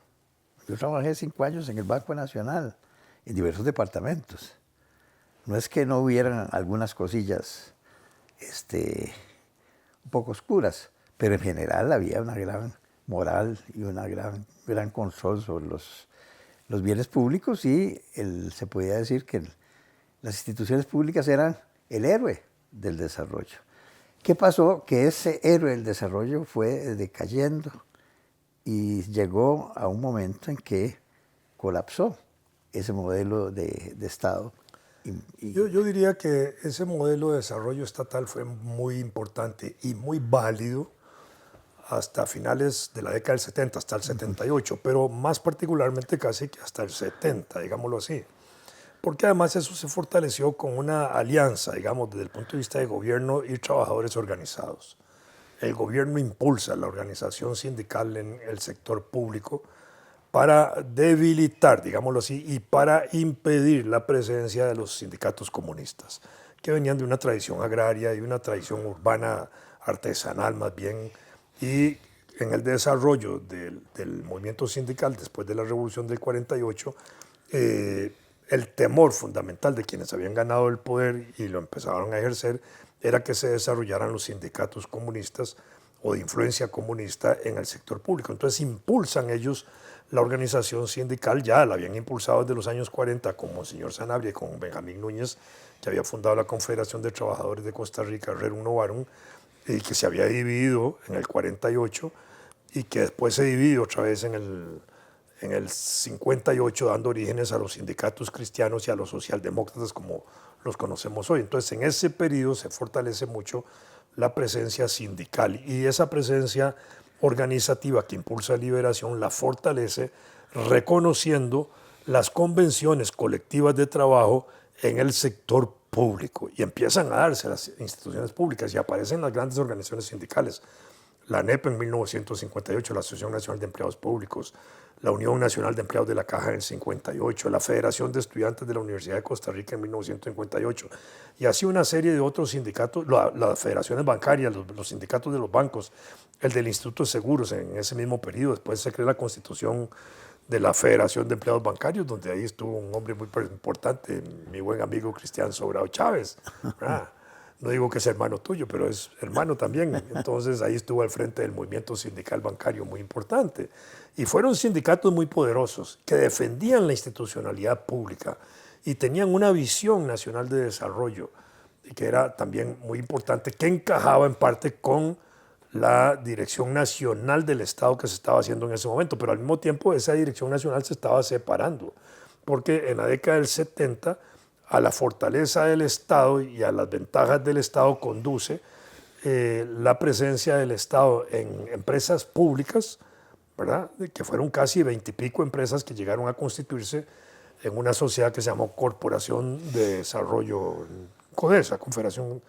Yo trabajé 5 años en el Banco Nacional, en diversos departamentos. No es que no hubieran algunas cosillas un poco oscuras, pero en general había una gran moral y una gran control sobre los bienes públicos, y se podía decir que las instituciones públicas eran el héroe del desarrollo. ¿Qué pasó? Que ese héroe del desarrollo fue decayendo y llegó a un momento en que colapsó ese modelo de Estado. Yo diría que ese modelo de desarrollo estatal fue muy importante y muy válido hasta finales de la década del 70, hasta el 78, pero más particularmente casi que hasta el 70, digámoslo así. Porque además eso se fortaleció con una alianza, digamos, desde el punto de vista de gobierno y trabajadores organizados. El gobierno impulsa la organización sindical en el sector público para debilitar, digámoslo así, y para impedir la presencia de los sindicatos comunistas, que venían de una tradición agraria y una tradición urbana artesanal más bien, y en el desarrollo del movimiento sindical después de la Revolución del 48, el temor fundamental de quienes habían ganado el poder y lo empezaron a ejercer era que se desarrollaran los sindicatos comunistas o de influencia comunista en el sector público. Entonces impulsan ellos la organización sindical, ya la habían impulsado desde los años 40 con Monseñor Sanabria y con Benjamín Núñez, que había fundado la Confederación de Trabajadores de Costa Rica, Rerum Novarum, y que se había dividido en el 48 y que después se dividió otra vez en el 58, dando orígenes a los sindicatos cristianos y a los socialdemócratas como los conocemos hoy. Entonces, en ese periodo se fortalece mucho la presencia sindical y esa presencia organizativa que impulsa la liberación la fortalece reconociendo las convenciones colectivas de trabajo en el sector público y empiezan a darse las instituciones públicas y aparecen las grandes organizaciones sindicales. La ANEP en 1958, la Asociación Nacional de Empleados Públicos, la Unión Nacional de Empleados de la Caja en el 58, la Federación de Estudiantes de la Universidad de Costa Rica en 1958, y así una serie de otros sindicatos, las federaciones bancarias, los sindicatos de los bancos, el del Instituto de Seguros en ese mismo periodo. Después se crea la constitución de la Federación de Empleados Bancarios, donde ahí estuvo un hombre muy importante, mi buen amigo Cristian Sobrado Chávez, ¿verdad? No digo que es hermano tuyo, pero es hermano también. Entonces ahí estuvo al frente del movimiento sindical bancario muy importante. Y fueron sindicatos muy poderosos que defendían la institucionalidad pública y tenían una visión nacional de desarrollo que era también muy importante, que encajaba en parte con la dirección nacional del Estado que se estaba haciendo en ese momento. Pero al mismo tiempo esa dirección nacional se estaba separando, porque en la década del 70 a la fortaleza del Estado y a las ventajas del Estado conduce la presencia del Estado en empresas públicas, ¿verdad? Que fueron casi 20 y pico empresas que llegaron a constituirse en una sociedad que se llamó Corporación de Desarrollo, CODESA, Confederación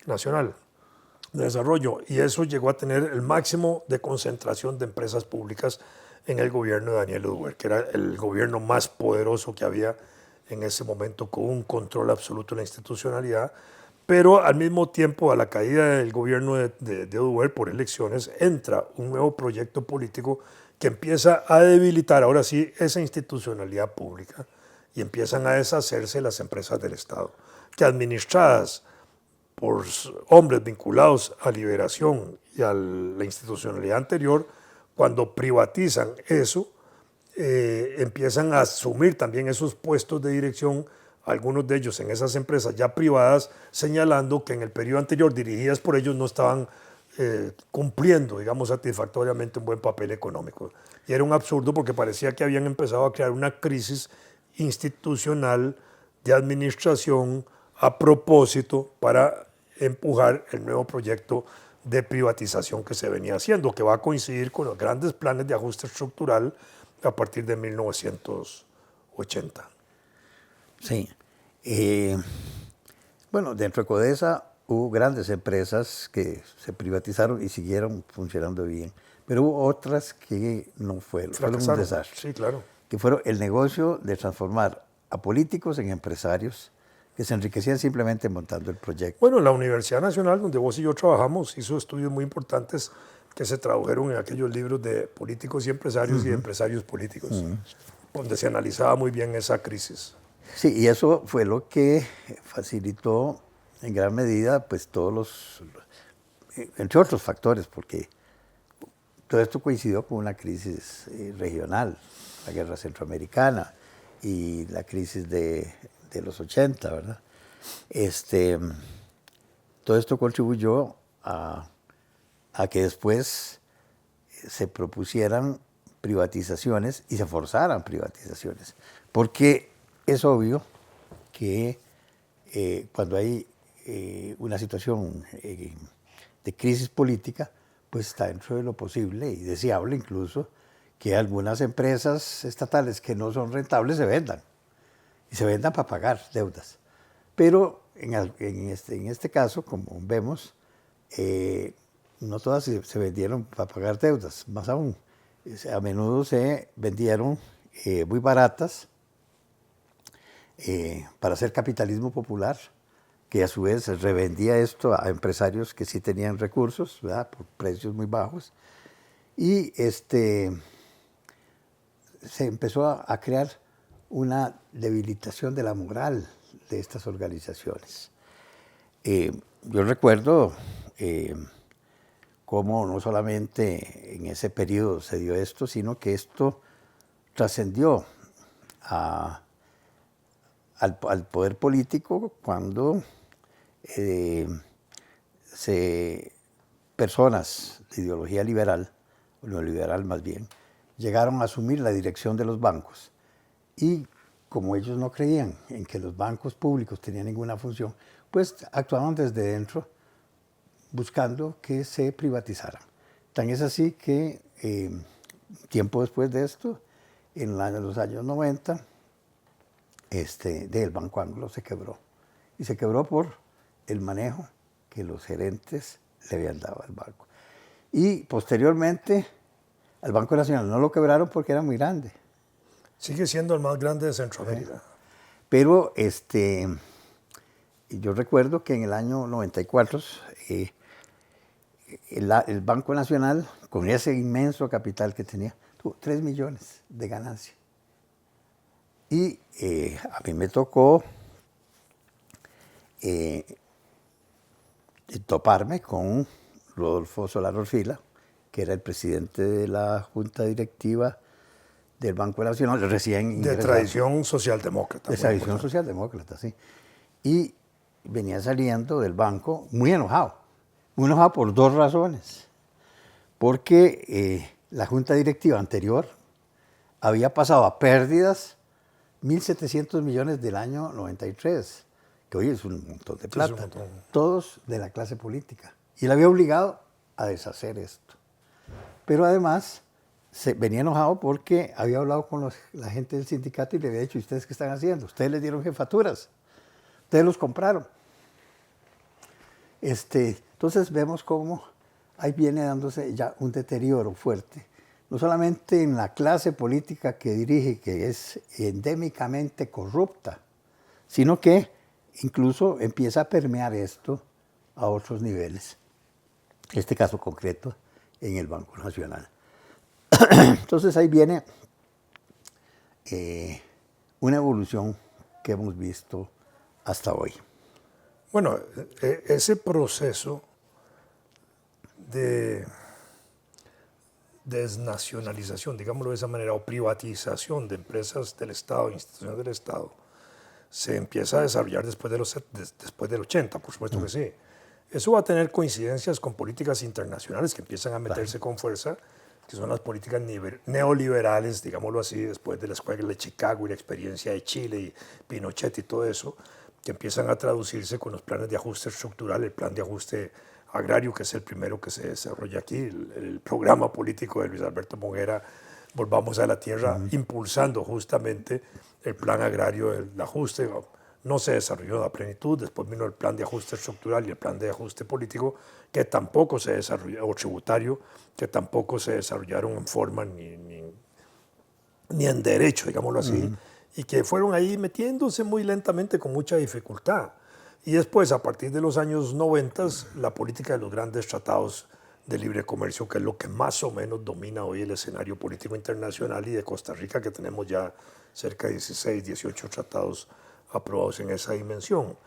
Nacional de Desarrollo, y eso llegó a tener el máximo de concentración de empresas públicas en el gobierno de Daniel Oduber, que era el gobierno más poderoso que había en ese momento, con un control absoluto de la institucionalidad, pero al mismo tiempo a la caída del gobierno de Oduber por elecciones entra un nuevo proyecto político que empieza a debilitar ahora sí esa institucionalidad pública y empiezan a deshacerse las empresas del Estado, que administradas por hombres vinculados a Liberación y a la institucionalidad anterior, cuando privatizan eso, empiezan a asumir también esos puestos de dirección, algunos de ellos en esas empresas ya privadas, señalando que en el periodo anterior dirigidas por ellos no estaban cumpliendo, digamos, satisfactoriamente un buen papel económico. Y era un absurdo porque parecía que habían empezado a crear una crisis institucional de administración a propósito para empujar el nuevo proyecto de privatización que se venía haciendo, que va a coincidir con los grandes planes de ajuste estructural a partir de 1980. Sí. Bueno, dentro de CODESA hubo grandes empresas que se privatizaron y siguieron funcionando bien, pero hubo otras que no fueron un desastre. Sí, claro. Que fueron el negocio de transformar a políticos en empresarios que se enriquecían simplemente montando el proyecto. Bueno, la Universidad Nacional, donde vos y yo trabajamos, hizo estudios muy importantes que se tradujeron en aquellos libros de políticos y empresarios y de empresarios políticos, donde se analizaba muy bien esa crisis. Sí, y eso fue lo que facilitó en gran medida, pues entre otros factores, porque todo esto coincidió con una crisis regional, la guerra centroamericana y la crisis de los 80, ¿verdad? Todo esto contribuyó a que después se propusieran privatizaciones y se forzaran privatizaciones, porque es obvio que cuando hay una situación de crisis política, pues está dentro de lo posible y deseable incluso que algunas empresas estatales que no son rentables se vendan y se vendan para pagar deudas. Pero en este caso, como vemos, no todas se vendieron para pagar deudas, más aún, a menudo se vendieron muy baratas para hacer capitalismo popular, que a su vez revendía esto a empresarios que sí tenían recursos, ¿verdad?, por precios muy bajos. Y se empezó a crear una debilitación de la moral de estas organizaciones. Yo recuerdo cómo no solamente en ese periodo se dio esto, sino que esto trascendió al poder político cuando personas de ideología liberal, o neoliberal más bien, llegaron a asumir la dirección de los bancos. Y como ellos no creían en que los bancos públicos tenían ninguna función, pues actuaban desde dentro buscando que se privatizaran. Tan es así que tiempo después de esto, en los años 90, el Banco Anglo se quebró. Y se quebró por el manejo que los gerentes le habían dado al banco. Y posteriormente al Banco Nacional no lo quebraron porque era muy grande. Sigue siendo el más grande de Centroamérica. Pero yo recuerdo que en el año 94 el Banco Nacional, con ese inmenso capital que tenía, tuvo 3 millones de ganancia. Y a mí me tocó toparme con Rodolfo Solá Orfila, que era el presidente de la Junta Directiva del Banco Nacional, recién ingresado. De tradición socialdemócrata. De tradición socialdemócrata, sí. Y venía saliendo del banco muy enojado por 2 razones. Porque la Junta Directiva anterior había pasado a pérdidas 1.700 millones del año 93, que hoy es un montón de plata, todos de la clase política. Y le había obligado a deshacer esto. Pero además venía enojado porque había hablado con la gente del sindicato y le había dicho: ¿ustedes qué están haciendo? Ustedes les dieron jefaturas, ustedes los compraron. Entonces vemos cómo ahí viene dándose ya un deterioro fuerte, no solamente en la clase política que dirige, que es endémicamente corrupta, sino que incluso empieza a permear esto a otros niveles. Este caso concreto en el Banco Nacional. Entonces ahí viene una evolución que hemos visto hasta hoy. Bueno, ese proceso de desnacionalización, digámoslo de esa manera, o privatización de empresas del Estado, instituciones del Estado, se empieza a desarrollar después del 80, por supuesto que sí. Eso va a tener coincidencias con políticas internacionales que empiezan a meterse con fuerza, que son las políticas neoliberales, digámoslo así, después de la Escuela de Chicago y la experiencia de Chile y Pinochet y todo eso, que empiezan a traducirse con los planes de ajuste estructural, el plan de ajuste agrario, que es el primero que se desarrolla aquí, el programa político de Luis Alberto Moguera, Volvamos a la Tierra, impulsando justamente el plan agrario del ajuste. No se desarrolló a plenitud, después vino el plan de ajuste estructural y el plan de ajuste político, que tampoco se desarrolló, o tributario, que tampoco se desarrollaron en forma ni en derecho, digámoslo así, y que fueron ahí metiéndose muy lentamente con mucha dificultad. Y después, a partir de los años 90, la política de los grandes tratados de libre comercio, que es lo que más o menos domina hoy el escenario político internacional, y de Costa Rica, que tenemos ya cerca de 16, 18 tratados aprobados en esa dimensión.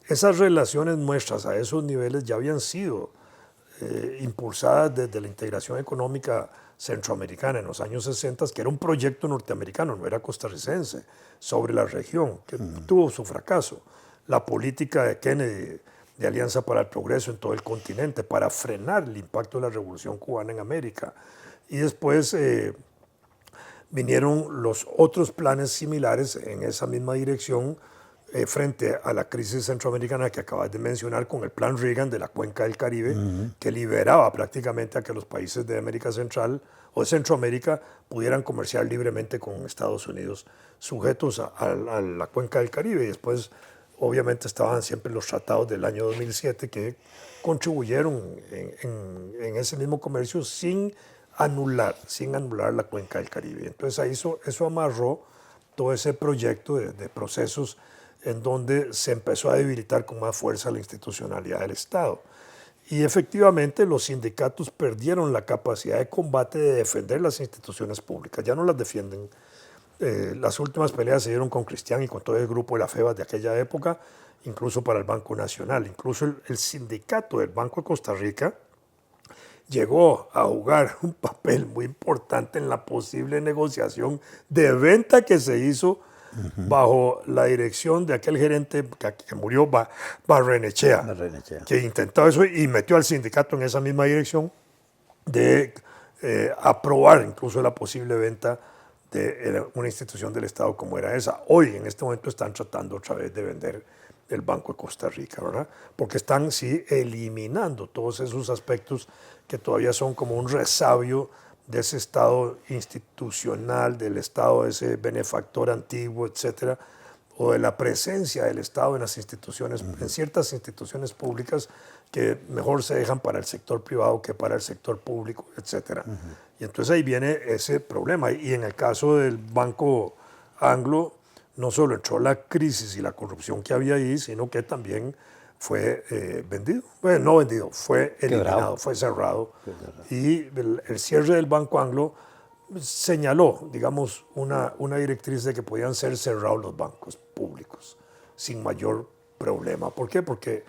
Esas relaciones nuestras a esos niveles ya habían sido impulsadas desde la integración económica centroamericana en los años 60, que era un proyecto norteamericano, no era costarricense, sobre la región, que tuvo su fracaso. La política de Kennedy, de Alianza para el Progreso en todo el continente, para frenar el impacto de la Revolución Cubana en América. Y después vinieron los otros planes similares en esa misma dirección, frente a la crisis centroamericana que acabas de mencionar con el plan Reagan de la Cuenca del Caribe, que liberaba prácticamente a que los países de América Central o de Centroamérica pudieran comerciar libremente con Estados Unidos, sujetos a la Cuenca del Caribe. Y después, obviamente, estaban siempre los tratados del año 2007 que contribuyeron en ese mismo comercio sin anular la Cuenca del Caribe. Entonces eso amarró todo ese proyecto de procesos en donde se empezó a debilitar con más fuerza la institucionalidad del Estado. Y efectivamente los sindicatos perdieron la capacidad de combate de defender las instituciones públicas, ya no las defienden. Las últimas peleas se dieron con Cristian y con todo el grupo de la FEBAS de aquella época, incluso para el Banco Nacional. Incluso el sindicato del Banco de Costa Rica llegó a jugar un papel muy importante en la posible negociación de venta que se hizo bajo la dirección de aquel gerente que murió, Barrenechea, que intentó eso y metió al sindicato en esa misma dirección de aprobar incluso la posible venta de una institución del Estado como era esa. Hoy, en este momento, están tratando otra vez de vender el Banco de Costa Rica, ¿verdad? Porque están, sí, eliminando todos esos aspectos que todavía son como un resabio de ese Estado institucional, del Estado, de ese benefactor antiguo, etcétera, o de la presencia del Estado en las instituciones, en ciertas instituciones públicas que mejor se dejan para el sector privado que para el sector público, etcétera. Y entonces ahí viene ese problema. Y en el caso del Banco Anglo, no solo entró la crisis y la corrupción que había ahí, sino que también fue vendido. Bueno, no vendido, fue eliminado, fue cerrado. Y el cierre del Banco Anglo señaló, digamos, una directriz de que podían ser cerrados los bancos públicos sin mayor problema. ¿Por qué? Porque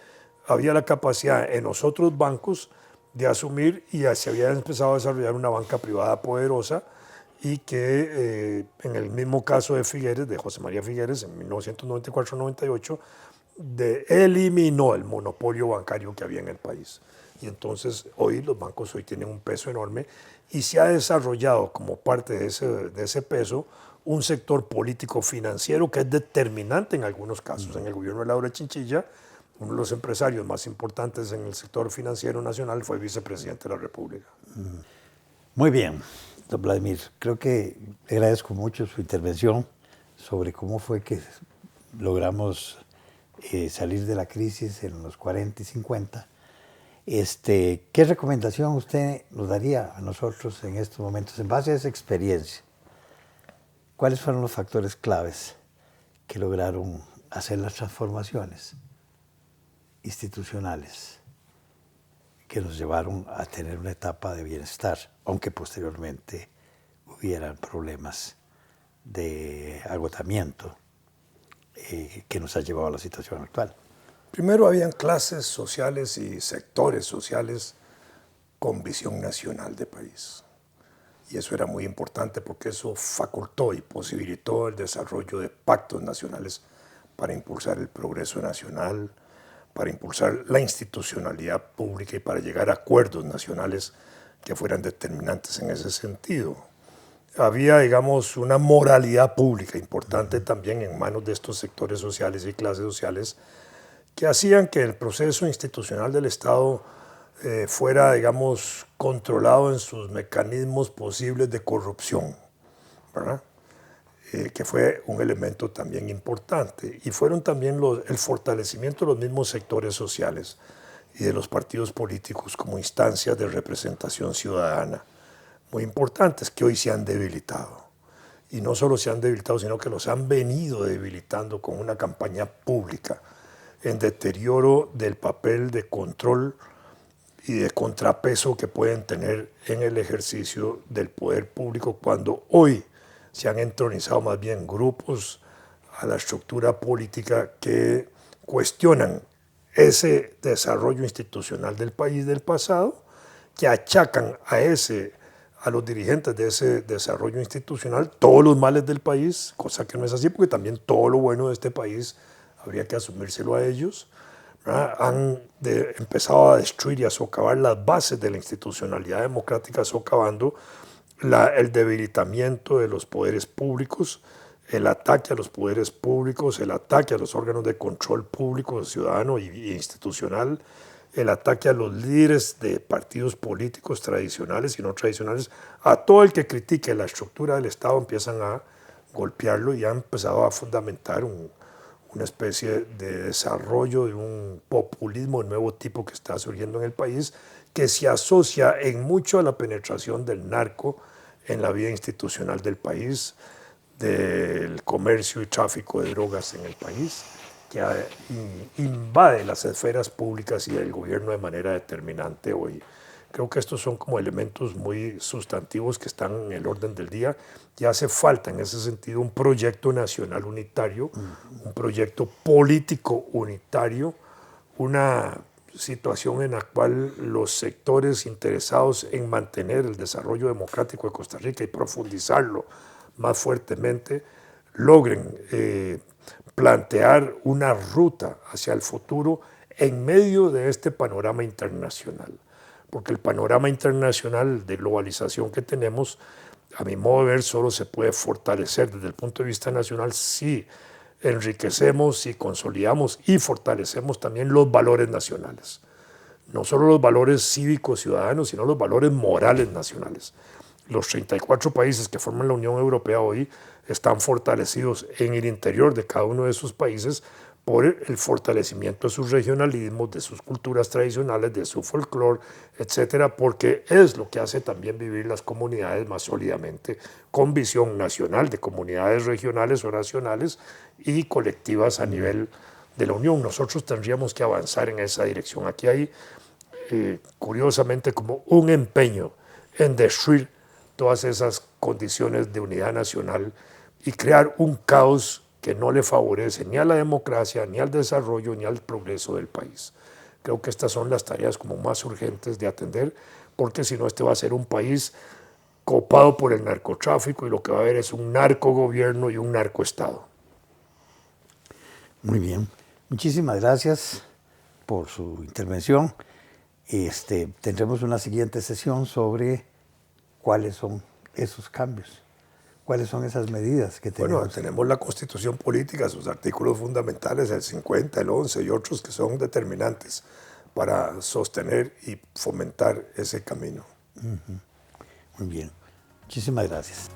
había la capacidad en los otros bancos de asumir y se había empezado a desarrollar una banca privada poderosa y que en el mismo caso de Figueres, de José María Figueres, en 1994-98, eliminó el monopolio bancario que había en el país. Y entonces hoy los bancos hoy tienen un peso enorme y se ha desarrollado como parte de ese peso un sector político financiero que es determinante en algunos casos. En el gobierno de Laura Chinchilla, uno de los empresarios más importantes en el sector financiero nacional fue vicepresidente de la República. Muy bien, don Vladimir. Creo que le agradezco mucho su intervención sobre cómo fue que logramos salir de la crisis en los 40 y 50. ¿Qué recomendación usted nos daría a nosotros en estos momentos en base a esa experiencia? ¿Cuáles fueron los factores claves que lograron hacer las transformaciones institucionales que nos llevaron a tener una etapa de bienestar, aunque posteriormente hubieran problemas de agotamiento que nos ha llevado a la situación actual? Primero habían clases sociales y sectores sociales con visión nacional de país. Y eso era muy importante porque eso facultó y posibilitó el desarrollo de pactos nacionales para impulsar el progreso nacional, para impulsar la institucionalidad pública y para llegar a acuerdos nacionales que fueran determinantes en ese sentido. Había, digamos, una moralidad pública importante también en manos de estos sectores sociales y clases sociales que hacían que el proceso institucional del Estado fuera, digamos, controlado en sus mecanismos posibles de corrupción, ¿verdad? Que fue un elemento también importante. Y fueron también el fortalecimiento de los mismos sectores sociales y de los partidos políticos como instancias de representación ciudadana, muy importantes, que hoy se han debilitado. Y no solo se han debilitado, sino que los han venido debilitando con una campaña pública en deterioro del papel de control y de contrapeso que pueden tener en el ejercicio del poder público cuando hoy se han entronizado más bien grupos a la estructura política que cuestionan ese desarrollo institucional del país del pasado, que achacan a los dirigentes de ese desarrollo institucional todos los males del país, cosa que no es así, porque también todo lo bueno de este país habría que asumírselo a ellos. Han empezado a destruir y a socavar las bases de la institucionalidad democrática, socavando el debilitamiento de los poderes públicos el ataque a los poderes públicos, el ataque a los órganos de control público, ciudadano e institucional, el ataque a los líderes de partidos políticos tradicionales y no tradicionales, a todo el que critique la estructura del Estado empiezan a golpearlo y han empezado a fundamentar una especie de desarrollo de un populismo de nuevo tipo que está surgiendo en el país, que se asocia en mucho a la penetración del narco en la vida institucional del país, del comercio y tráfico de drogas en el país, que invade las esferas públicas y del gobierno de manera determinante hoy. Creo que estos son como elementos muy sustantivos que están en el orden del día. Ya hace falta en ese sentido un proyecto nacional unitario, un proyecto político unitario, una situación en la cual los sectores interesados en mantener el desarrollo democrático de Costa Rica y profundizarlo más fuertemente, logren plantear una ruta hacia el futuro en medio de este panorama internacional. Porque el panorama internacional de globalización que tenemos, a mi modo de ver, solo se puede fortalecer desde el punto de vista nacional si enriquecemos, si consolidamos y fortalecemos también los valores nacionales. No solo los valores cívicos ciudadanos, sino los valores morales nacionales. Los 34 países que forman la Unión Europea hoy están fortalecidos en el interior de cada uno de esos países por el fortalecimiento de sus regionalismos, de sus culturas tradicionales, de su folclore, etcétera, porque es lo que hace también vivir las comunidades más sólidamente, con visión nacional, de comunidades regionales o nacionales y colectivas a nivel de la Unión. Nosotros tendríamos que avanzar en esa dirección. Aquí hay, curiosamente, como un empeño en destruir todas esas condiciones de unidad nacional y crear un caos que no le favorece ni a la democracia, ni al desarrollo, ni al progreso del país. Creo que estas son las tareas como más urgentes de atender, porque si no este va a ser un país copado por el narcotráfico y lo que va a haber es un narcogobierno y un narcoestado. Muy bien. Muchísimas gracias por su intervención. Tendremos una siguiente sesión sobre cuáles son esos cambios. ¿Cuáles son esas medidas que tenemos? Bueno, tenemos la Constitución Política, sus artículos fundamentales, el 50, el 11 y otros que son determinantes para sostener y fomentar ese camino. Muy bien. Muchísimas gracias.